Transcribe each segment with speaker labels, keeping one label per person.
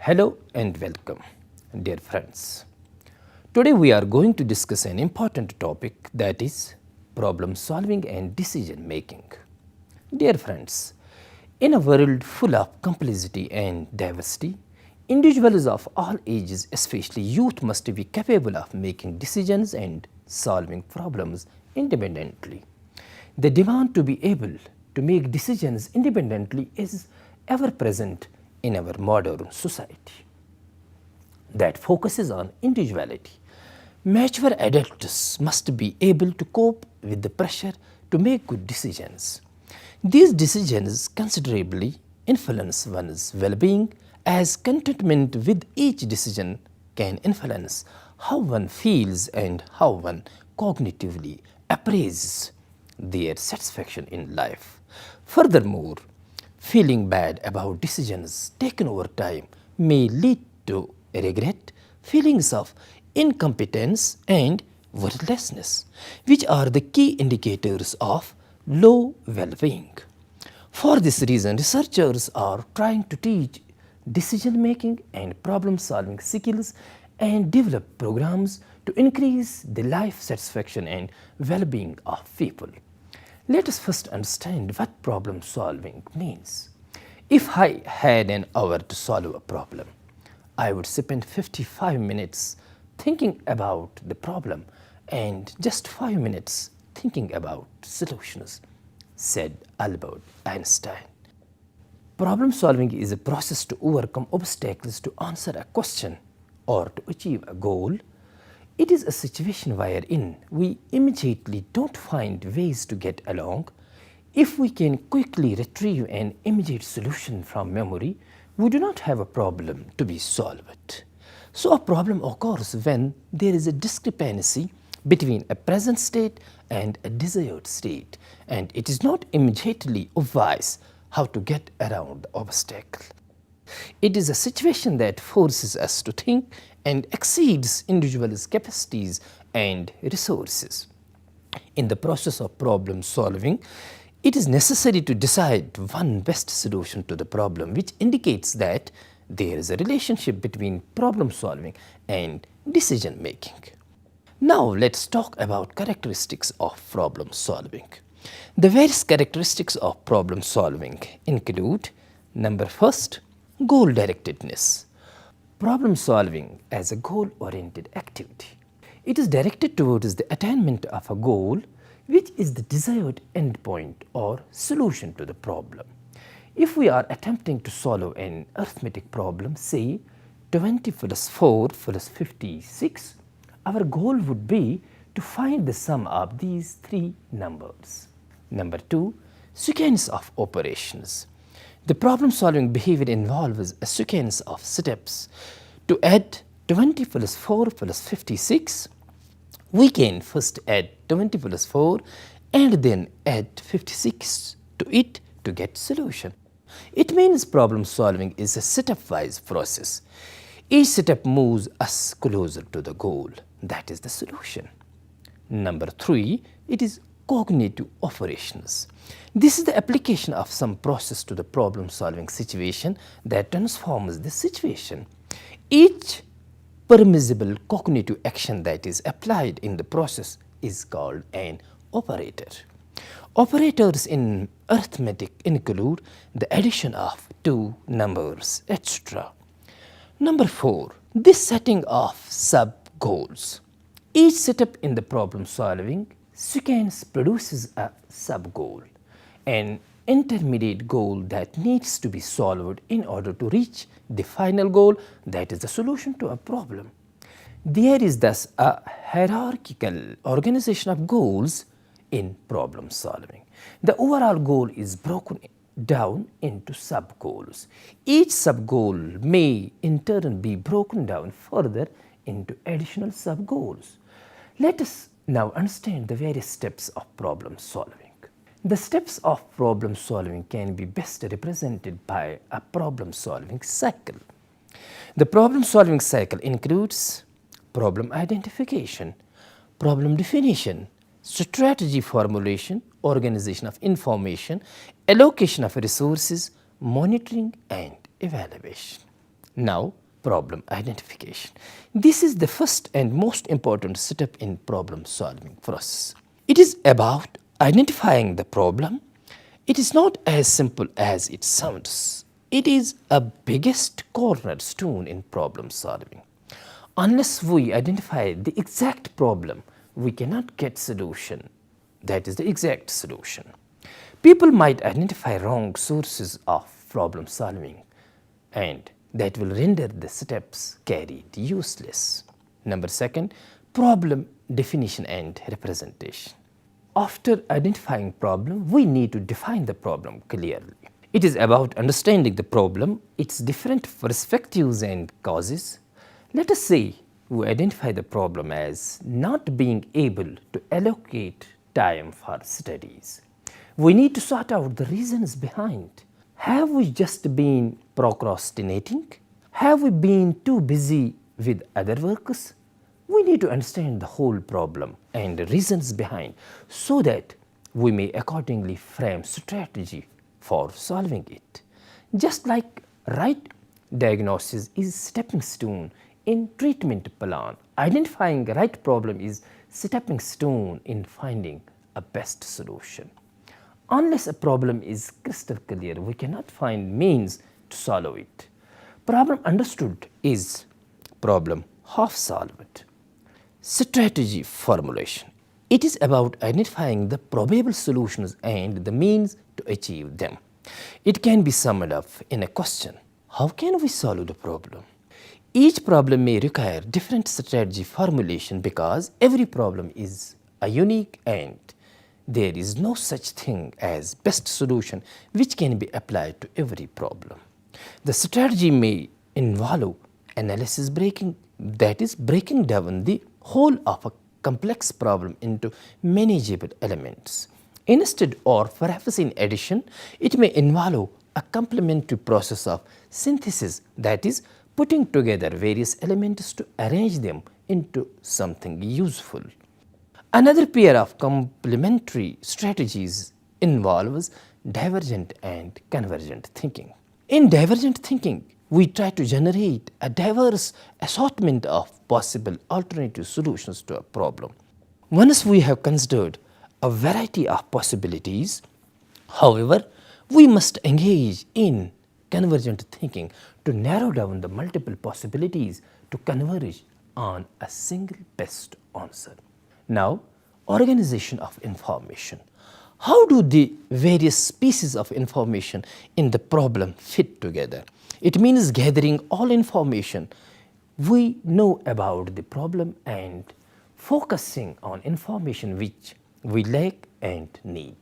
Speaker 1: Hello and welcome, dear friends. Today we are going to discuss an important topic, that is problem solving and decision making. Dear friends, in a world full of complexity and diversity, individuals of all ages, especially youth, must be capable of making decisions and solving problems independently. The demand to be able to make decisions independently is ever present in our modern society that focuses on individuality. Mature adults must be able to cope with the pressure to make good decisions. These decisions considerably influence one's well-being, as contentment with each decision can influence how one feels and how one cognitively appraises their satisfaction in life. Furthermore, feeling bad about decisions taken over time may lead to regret, feelings of incompetence and worthlessness, which are the key indicators of low well-being. For this reason, researchers are trying to teach decision-making and problem-solving skills and develop programs to increase the life satisfaction and well-being of people. Let us first understand what problem solving means. If I had an hour to solve a problem, I would spend 55 minutes thinking about the problem and just 5 minutes thinking about solutions, said Albert Einstein. Problem solving is a process to overcome obstacles to answer a question or to achieve a goal. It is a situation wherein we immediately don't find ways to get along. If we can quickly retrieve an immediate solution from memory, we do not have a problem to be solved. So a problem occurs when there is a discrepancy between a present state and a desired state, and it is not immediately obvious how to get around the obstacle. It is a situation that forces us to think and exceeds individuals' capacities and resources. In the process of problem solving, it is necessary to decide one best solution to the problem, which indicates that there is a relationship between problem solving and decision making. Now let's talk about characteristics of problem solving. The various characteristics of problem solving include: number first, goal directedness. Problem solving as a goal-oriented activity. It is directed towards the attainment of a goal, which is the desired endpoint or solution to the problem. If we are attempting to solve an arithmetic problem, say 20 plus 4 plus 56, our goal would be to find the sum of these three numbers. Number two, sequence of operations. The problem-solving behavior involves a sequence of steps. To add 20 plus 4 plus 56, we can first add 20 plus 4 and then add 56 to it to get solution. It means problem solving is a step-wise process. Each step moves us closer to the goal, that is the solution. Number three, it is cognitive operations. This is the application of some process to the problem-solving situation that transforms the situation. Each permissible cognitive action that is applied in the process is called an operator. Operators in arithmetic include the addition of two numbers, etc. Number four, this setting of sub-goals. Each step in the problem-solving sequence produces a sub-goal, an intermediate goal that needs to be solved in order to reach the final goal, that is the solution to a problem. There is thus a hierarchical organization of goals in problem solving. The overall goal is broken down into sub-goals. Each sub-goal may in turn be broken down further into additional sub-goals. Let us now understand the various steps of problem solving. The steps of problem solving can be best represented by a problem solving cycle. The problem solving cycle includes problem identification, problem definition, strategy formulation, organization of information, allocation of resources, monitoring and evaluation. Now, problem identification. This is the first and most important step in problem solving process. It is about identifying the problem. It is not as simple as it sounds. It is a biggest cornerstone in problem solving. Unless we identify the exact problem, we cannot get solution. That is the exact solution. People might identify wrong sources of problem solving, and that will render the steps carried useless. Number second, problem definition and representation. After identifying problem, we need to define the problem clearly. It is about understanding the problem, its different perspectives and causes. Let us say we identify the problem as not being able to allocate time for studies. We need to sort out the reasons behind. Have we just been procrastinating? Have we been too busy with other works? We need to understand the whole problem and the reasons behind so that we may accordingly frame strategy for solving it. Just like right diagnosis is stepping stone in treatment plan, identifying the right problem is stepping stone in finding a best solution. Unless a problem is crystal clear, we cannot find means to solve it. Problem understood is problem half solved. Strategy formulation. It is about identifying the probable solutions and the means to achieve them. It can be summed up in a question: how can we solve the problem? Each problem may require different strategy formulation because every problem is a unique and there is no such thing as best solution which can be applied to every problem. The strategy may involve analysis breaking, that is breaking down the whole of a complex problem into manageable elements. Instead, or perhaps in addition, it may involve a complementary process of synthesis, that is putting together various elements to arrange them into something useful. Another pair of complementary strategies involves divergent and convergent thinking. In divergent thinking, we try to generate a diverse assortment of possible alternative solutions to a problem. Once we have considered a variety of possibilities, however, we must engage in convergent thinking to narrow down the multiple possibilities to converge on a single best answer. Now, organization of information. How do the various pieces of information in the problem fit together? It means gathering all information we know about the problem and focusing on information which we lack and need.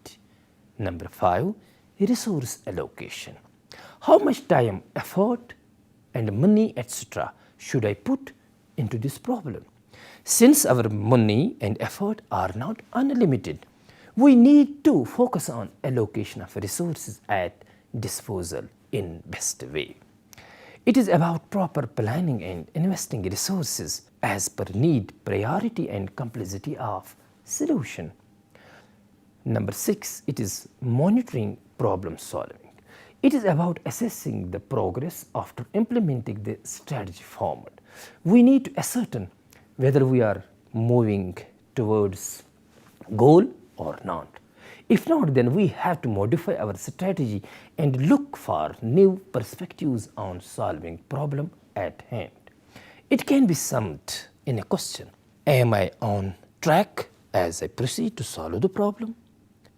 Speaker 1: Number 5, resource allocation. How much time, effort and money, etc. should I put into this problem? Since our money and effort are not unlimited, we need to focus on allocation of resources at disposal in best way. It is about proper planning and investing resources as per need, priority and complexity of solution. Number 6, it is monitoring problem solving. It is about assessing the progress after implementing the strategy forward. We need to ascertain whether we are moving towards goal or not. If not, then we have to modify our strategy and look for new perspectives on solving problem at hand. It can be summed in a question: am I on track as I proceed to solve the problem?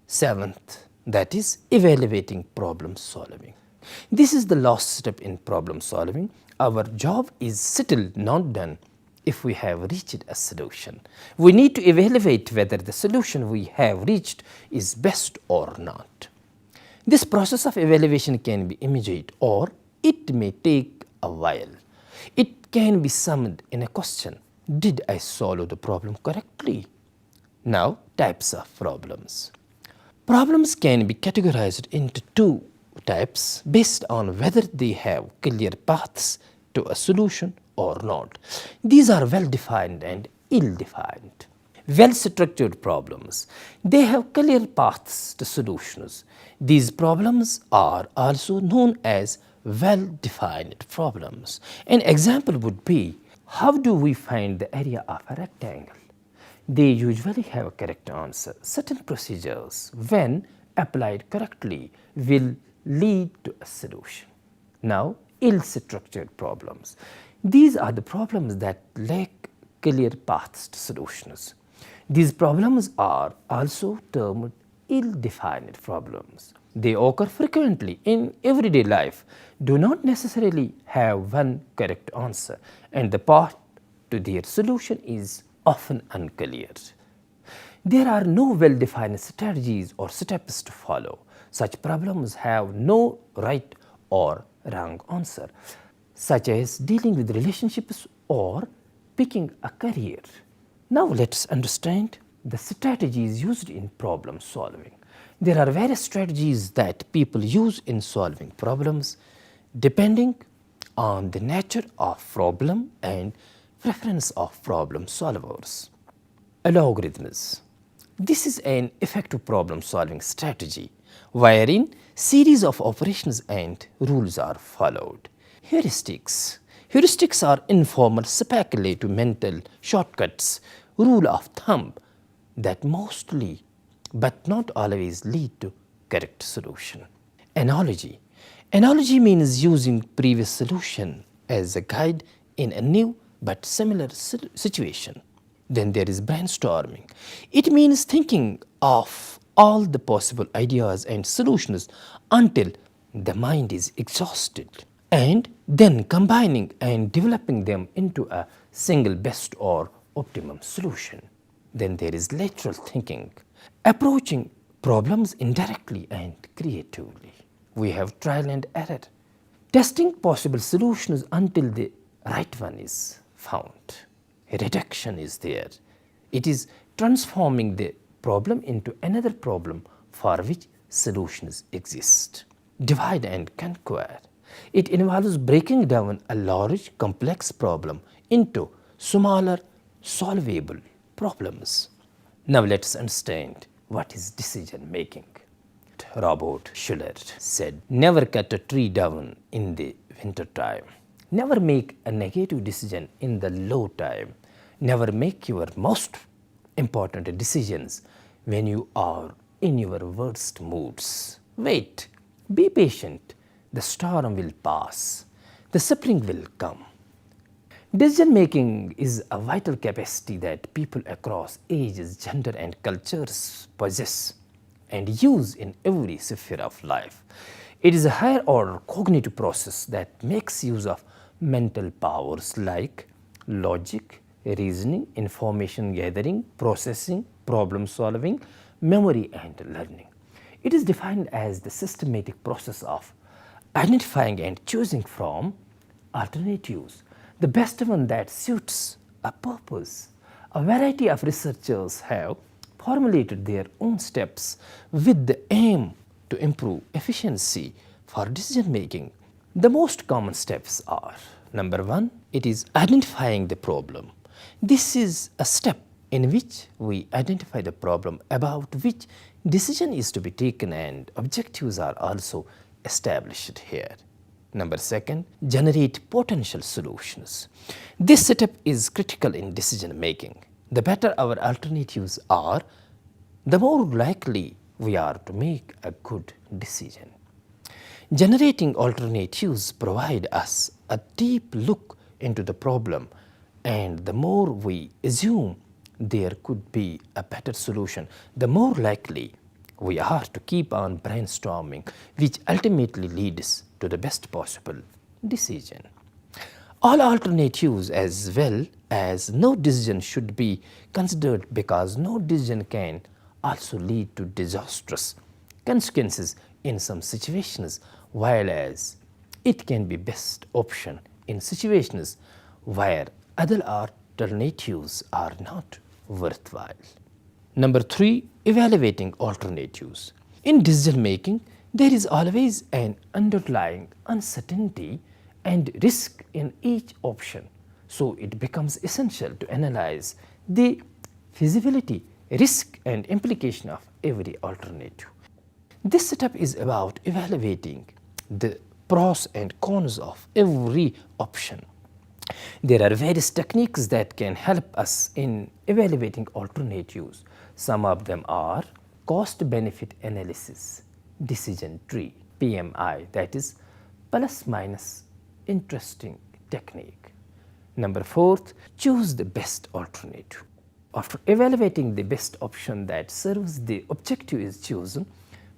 Speaker 1: 7th, that is evaluating problem solving. This is the last step in problem solving. Our job is still not done if we have reached a solution. We need to evaluate whether the solution we have reached is best or not. This process of evaluation can be immediate or it may take a while. It can be summed in a question: did I solve the problem correctly? Now, types of problems. Problems can be categorized into 2 types based on whether they have clear paths to a solution or not. These are well defined and ill defined. Well structured problems. They have clear paths to solutions. These problems are also known as well-defined problems. An example would be, how do we find the area of a rectangle? They usually have a correct answer. Certain procedures, when applied correctly, will lead to a solution. Now, ill-structured problems. These are the problems that lack clear paths to solutions. These problems are also termed ill-defined problems. They occur frequently in everyday life, do not necessarily have one correct answer, and the path to their solution is often unclear. There are no well-defined strategies or steps to follow. Such problems have no right or wrong answer, such as dealing with relationships or picking a career. Now let's understand the strategies used in problem solving. There are various strategies that people use in solving problems depending on the nature of problem and preference of problem solvers. Algorithms. This is an effective problem solving strategy wherein series of operations and rules are followed. Heuristics. Heuristics are informal speculative mental shortcuts, rule of thumb that mostly but not always lead to correct solution. Analogy. Analogy means using previous solution as a guide in a new but similar situation. Then there is brainstorming. It means thinking of all the possible ideas and solutions until the mind is exhausted, and then combining and developing them into a single best or optimum solution. Then there is lateral thinking, approaching problems indirectly and creatively. We have trial and error, testing possible solutions until the right one is found. Reduction is there. It is transforming the problem into another problem for which solutions exist. Divide and conquer. It involves breaking down a large complex problem into smaller solvable problems. Now let's understand what is decision making. Robert Schuller said, "Never cut a tree down in the winter time. Never make a negative decision in the low time. Never make your most important decisions when you are in your worst moods. Wait, be patient. The storm will pass. The spring will come." Decision making is a vital capacity that people across ages, gender, and cultures possess and use in every sphere of life. It is a higher order cognitive process that makes use of mental powers like logic, reasoning, information gathering, processing, problem solving, memory, and learning. It is defined as the systematic process of identifying and choosing from alternatives the best one that suits a purpose. A variety of researchers have formulated their own steps with the aim to improve efficiency for decision making. The most common steps are: number one, it is identifying the problem. This is a step in which we identify the problem about which decision is to be taken, and objectives are also established here. Number second, generate potential solutions. This step is critical in decision making. The better our alternatives are, the more likely we are to make a good decision. Generating alternatives provide us a deep look into the problem, and the more we assume there could be a better solution, the more likely we are to keep on brainstorming, which ultimately leads to the best possible decision. All alternatives as well as no decision should be considered, because no decision can also lead to disastrous consequences in some situations, while as it can be best option in situations where other alternatives are not worthwhile. Number three, evaluating alternatives. In decision making, there is always an underlying uncertainty and risk in each option, so it becomes essential to analyze the feasibility, risk, and implication of every alternative. This step is about evaluating the pros and cons of every option. There are various techniques that can help us in evaluating alternatives. Some of them are cost benefit analysis, decision tree, PMI, that is plus minus interesting technique. Number fourth, choose the best alternative. After evaluating the best option that serves the objective is chosen,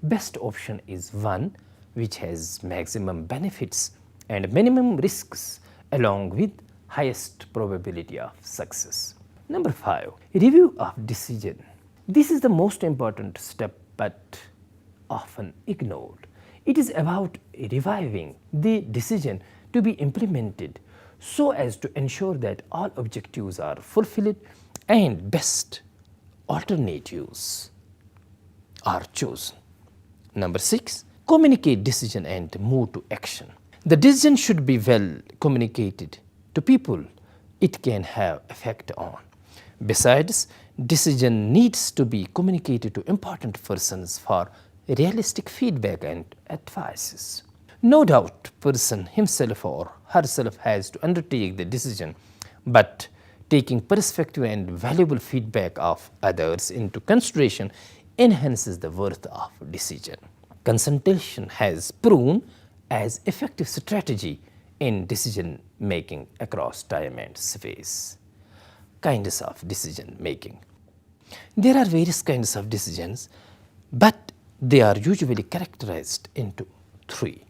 Speaker 1: best option is one which has maximum benefits and minimum risks along with highest probability of success. Number 5, review of decision. This is the most important step but often ignored. It is about reviving the decision to be implemented so as to ensure that all objectives are fulfilled and best alternatives are chosen. Number 6, communicate decision and move to action. The decision should be well communicated to people it can have effect on. Besides, decision needs to be communicated to important persons for realistic feedback and advices. No doubt person himself or herself has to undertake the decision, but taking perspective and valuable feedback of others into consideration enhances the worth of decision. Consultation has proven as effective strategy in decision making across time and space. Kinds of decision making. There are various kinds of decisions, but they are usually characterized into 3.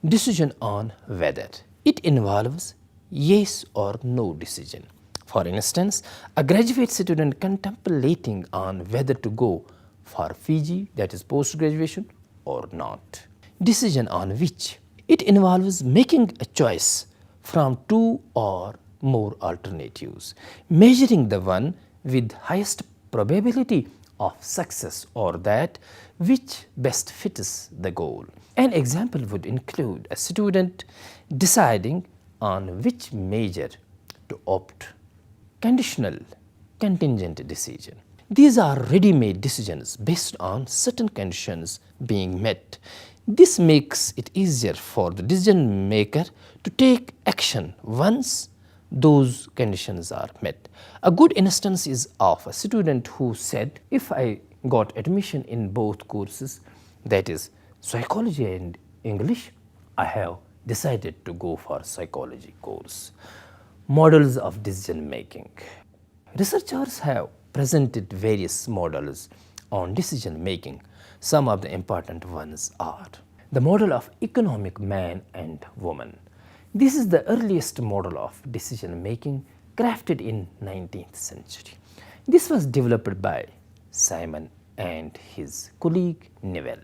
Speaker 1: Decision on whether. It involves yes or no decision. For instance, a graduate student contemplating on whether to go for PG, that is post graduation, or not. Decision on which. It involves making a choice from 2 or more alternatives, measuring the one with highest probability of success or that which best fits the goal. An example would include a student deciding on which major to opt. Conditional, contingent decision. These are ready-made decisions based on certain conditions being met. This makes it easier for the decision maker to take action once those conditions are met. A good instance is of a student who said, if I got admission in both courses, that is psychology and English, I have decided to go for psychology course. Models of decision making. Researchers have presented various models on decision making. Some of the important ones are the model of economic man and woman. This is the earliest model of decision making crafted in 19th century. This was developed by Simon and his colleague Newell.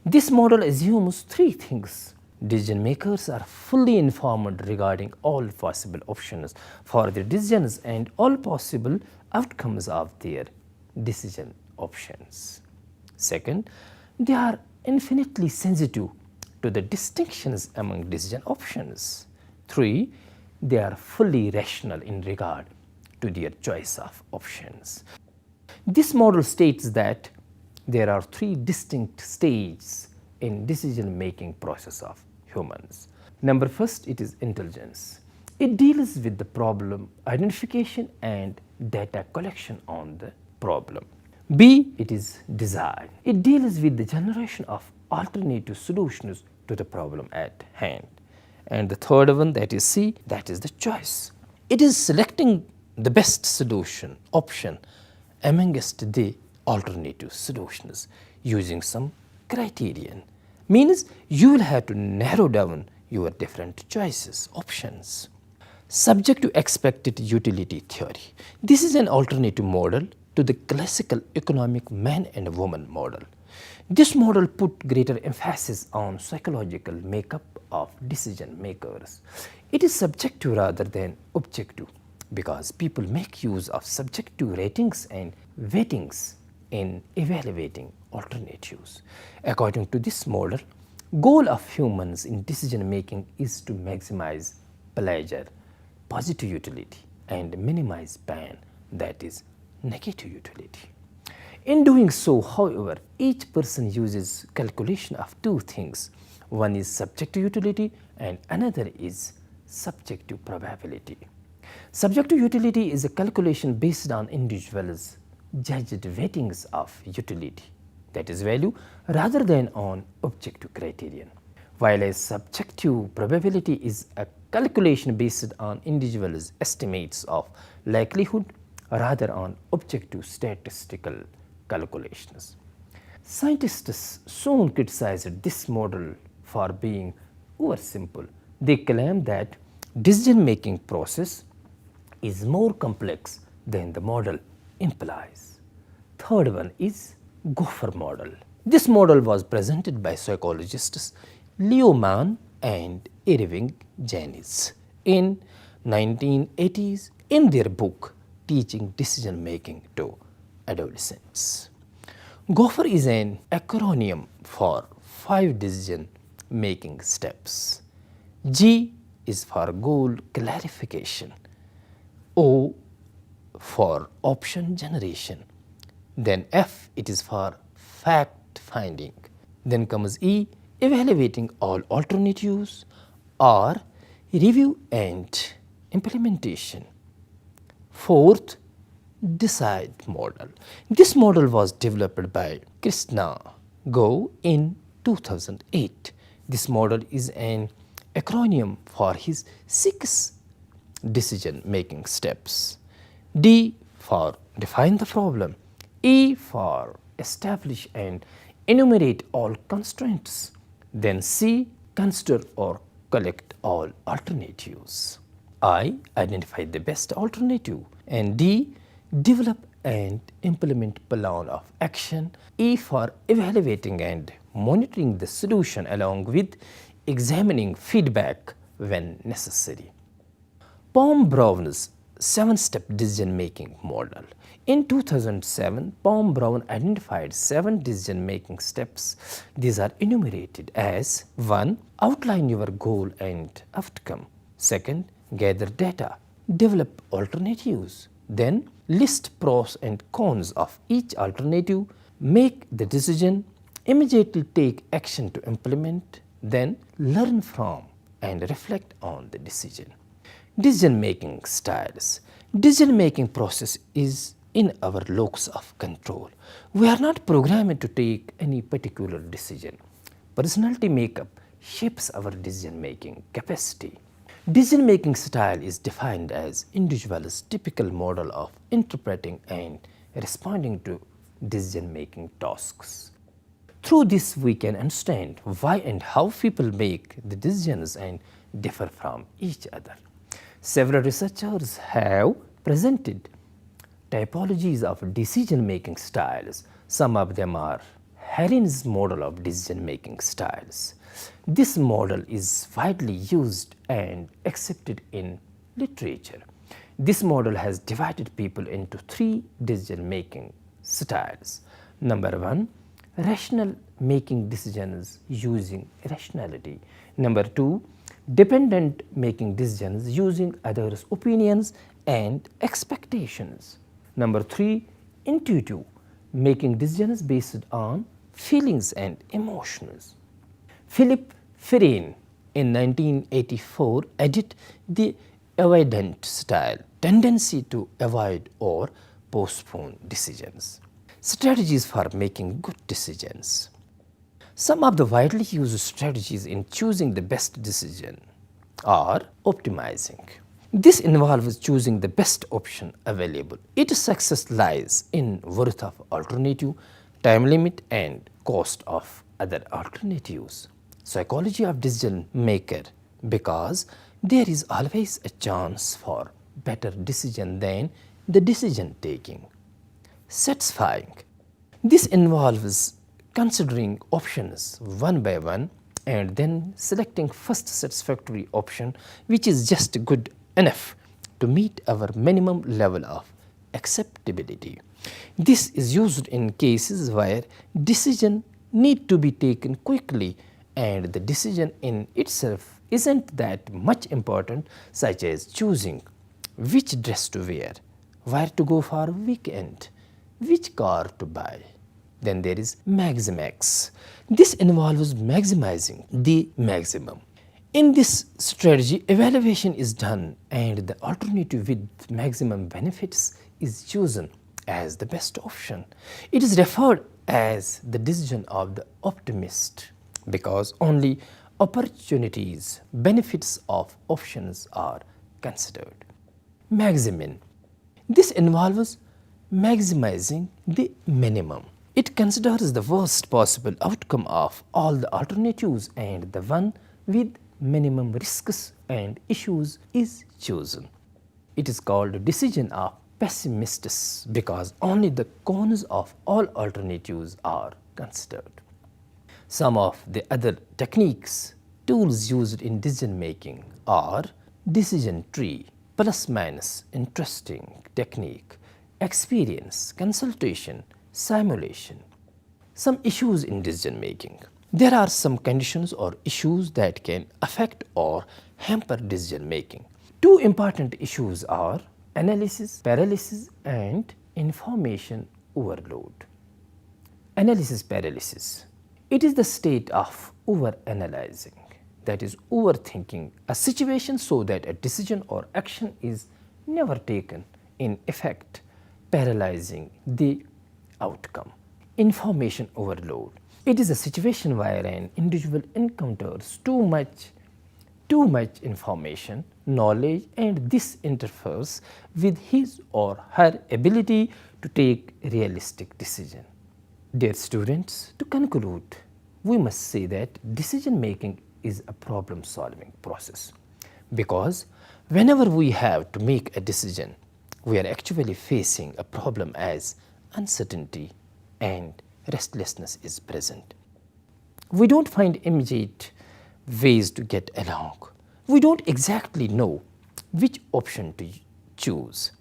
Speaker 1: This model assumes 3 things. Decision makers are fully informed regarding all possible options for their decisions and all possible outcomes of their decision options. Second, they are infinitely sensitive to the distinctions among decision options. 3, they are fully rational in regard to their choice of options. This model states that there are 3 distinct stages in decision making process of humans. Number first, it is intelligence. It deals with the problem identification and data collection on the problem. B, it is design. It deals with the generation of alternative solutions to the problem at hand. And the third one, that is C, that is the choice. It is selecting the best solution option amongst the alternative solutions using some criterion. Means you will have to narrow down your different choices, options. Subject to expected utility theory. This is an alternative model to the classical economic man and woman model. This model put greater emphasis on psychological makeup of decision makers. It is subjective rather than objective because people make use of subjective ratings and weightings in evaluating alternatives. According to this model, goal of humans in decision making is to maximize pleasure, positive utility, and minimize pain, that is negative utility. In doing so, however, each person uses calculation of 2 things. One is subjective utility and another is subjective probability. Subjective utility is a calculation based on individuals' judged weightings of utility, that is value, rather than on objective criterion, while a subjective probability is a calculation based on individuals' estimates of likelihood rather on objective statistical calculations. Scientists soon criticized this model for being oversimple. They claim that decision-making process is more complex than the model implies. Third one is Gopher model. This model was presented by psychologists Leo Mann and Irving Janis in 1980s in their book Teaching Decision Making to Adolescents. Gopher is an acronym for 5 decision making steps. G is for goal clarification, O for option generation, then F it is for fact finding, then comes E evaluating all alternatives, R review and implementation. Fourth, decide model. This model was developed by Krishna Go in 2008. This model is an acronym for his 6 decision making steps. D for define the problem, E for establish and enumerate all constraints, then C consider or collect all alternatives, I identify the best alternative, and D develop and implement plan of action, E for evaluating and monitoring the solution along with examining feedback when necessary. Palm Brown's 7-step decision-making model. In 2007, Palm Brown identified 7 decision-making steps. These are enumerated as 1. Outline your goal and outcome. 2. Gather data. Develop alternatives. Then list pros and cons of each alternative. Make the decision. Immediately take action to implement. Then learn from and reflect on the decision. Decision-making styles. Decision-making process is in our locus of control. We are not programmed to take any particular decision. Personality makeup shapes our decision-making capacity. Decision-making style is defined as individual's typical model of interpreting and responding to decision-making tasks. Through this, we can understand why and how people make the decisions and differ from each other. Several researchers have presented typologies of decision-making styles. Some of them are Harrin's model of decision-making styles. This model is widely used and accepted in literature. This model has divided people into 3 decision-making styles. Number 1, rational making decisions using rationality. Number 2, dependent making decisions using others' opinions and expectations. Number 3, intuitive making decisions based on feelings and emotions. Philip Ferrin in 1984 edited the avoidant style, tendency to avoid or postpone decisions. Strategies for making good decisions. Some of the widely used strategies in choosing the best decision are optimizing. This involves choosing the best option available. Its success lies in worth of alternative, time limit and cost of other alternatives. Psychology of decision maker, because there is always a chance for better decision than the decision taking. Satisfying. This involves considering options one by one and then selecting first satisfactory option which is just good enough to meet our minimum level of acceptability. This is used in cases where decision need to be taken quickly and the decision in itself isn't that much important, such as choosing which dress to wear, where to go for a weekend, which car to buy, Then there is Maximax. This involves maximizing the maximum. In this strategy, evaluation is done and the alternative with maximum benefits is chosen as the best option. It is referred as the decision of the optimist because only opportunities, benefits of options are considered. Maximin. This involves maximizing the minimum. It considers the worst possible outcome of all the alternatives and the one with minimum risks and issues is chosen. It is called decision of pessimists because only the cons of all alternatives are considered. Some of the other techniques, tools used in decision making are decision tree, plus minus interesting technique, experience, consultation, simulation. Some issues in decision making. There are some conditions or issues that can affect or hamper decision making. Two important issues are analysis paralysis and information overload. Analysis paralysis. It is the state of overanalyzing, that is overthinking a situation so that a decision or action is never taken, in effect paralyzing the outcome. Information overload. It is a situation where an individual encounters too much information, knowledge, and this interferes with his or her ability to take realistic decision. Dear students, to conclude, we must say that decision making is a problem solving process because whenever we have to make a decision, we are actually facing a problem as uncertainty and restlessness is present. We don't find immediate ways to get along. We don't exactly know which option to choose,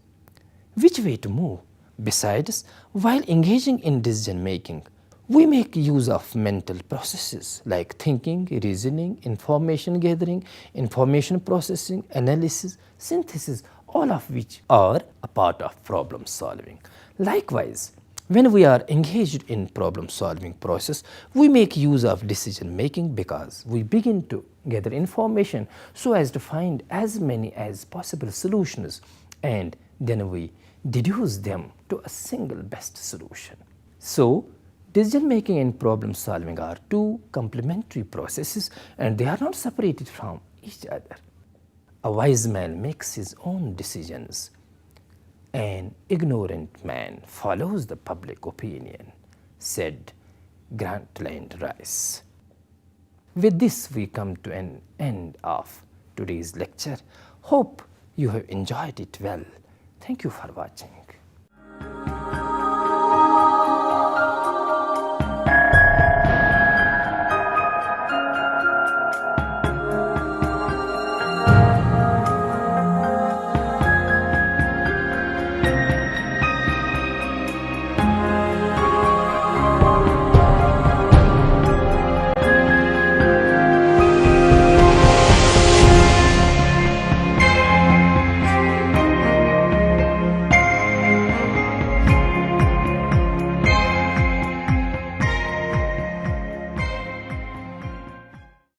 Speaker 1: which way to move. Besides, while engaging in decision making, we make use of mental processes like thinking, reasoning, information gathering, information processing, analysis, synthesis, all of which are a part of problem solving. Likewise, when we are engaged in problem solving process, we make use of decision making because we begin to gather information so as to find as many as possible solutions and then we deduce them to a single best solution. So, decision making and problem solving are two complementary processes and they are not separated from each other. A wise man makes his own decisions. An ignorant man follows the public opinion, said Grantland Rice. With this, we come to an end of today's lecture. Hope you have enjoyed it well. Thank you for watching.